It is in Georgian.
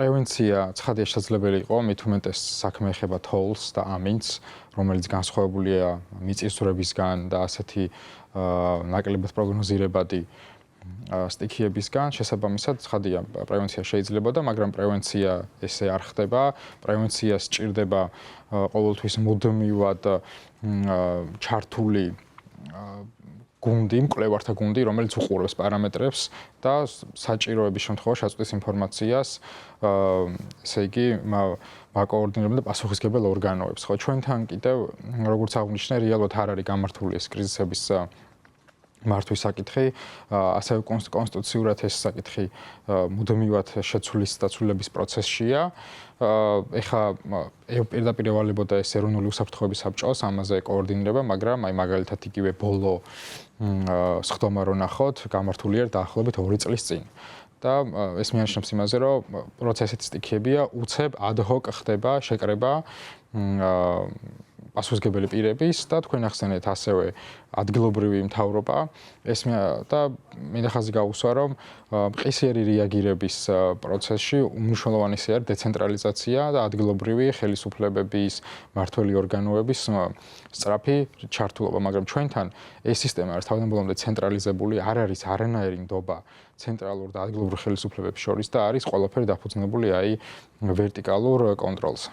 პრევენცია ცხადია შესაძლებელი იყო, მით უმეტეს საქმე ეხება თოვლს და ამინდს, რომელიც განსხვავებულია მიწისძვრებისგან და ასეთი ნაკლებად პროგნოზირებადი სტიქიებისგან. შესაბამისად, ცხადია, პრევენცია შეიძლებოდა, მაგრამ პრევენცია ესე არ ხდება. პრევენციას სჭირდება ყოველთვის მუდმივად ჩართული გუნდი, მკვლევართა გუნდი, რომელიც უყურებს პარამეტრებს და საჭიროების შემთხვევაში აწვდის ინფორმაციას, ესე იგი, მაკოორდინებელ და პასუხისმგებელ ორგანოებს. ხო, ჩვენთან კიდევ, როგორც აღნიშნე, რეალურად არ არის გამართული ეს კრიზისების მართვის საკითხი, ასევე კონსტიტუციურად ეს საკითხი მუდმივად შეცვლის და ცვლილების პროცესშია. ეხლა პირდაპირ ევალებოდა ეს ეროვნული უსაფრთხოების საბჭოს ამაზე კოორდინირება, მაგრამ აი მაგალითად იგივე ბოლო სხდომა რო ნახოთ, გამართული არის დაახლოებით 2 წლის წინ. და ეს მიანიშნებს იმაზე, რომ პროცესით სტიქიებია, უცებ ad hoc ხდება შეკრება პასუხისმგებელი პირების და თქვენ ახსენეთ ასევე ადგილობრივი მთავრობა ეს და მინდა ხაზი გაუსვა რომ მყისიერი რეაგირების პროცესში უმნიშვნელოვანესი არის დეცენტრალიზაცია და ადგილობრივი ხელისუფლებების მმართველი ორგანოების სწრაფი ჩართულობა, მაგრამ ჩვენთან ეს სისტემა არის თავდაპირველად ცენტრალიზებული, არ არის არანაირი ნდობა ცენტრალურ და ადგილობრივ ხელისუფლებებს შორის და არის ყველაფერი დაფუძნებული აი ვერტიკალურ კონტროლზე.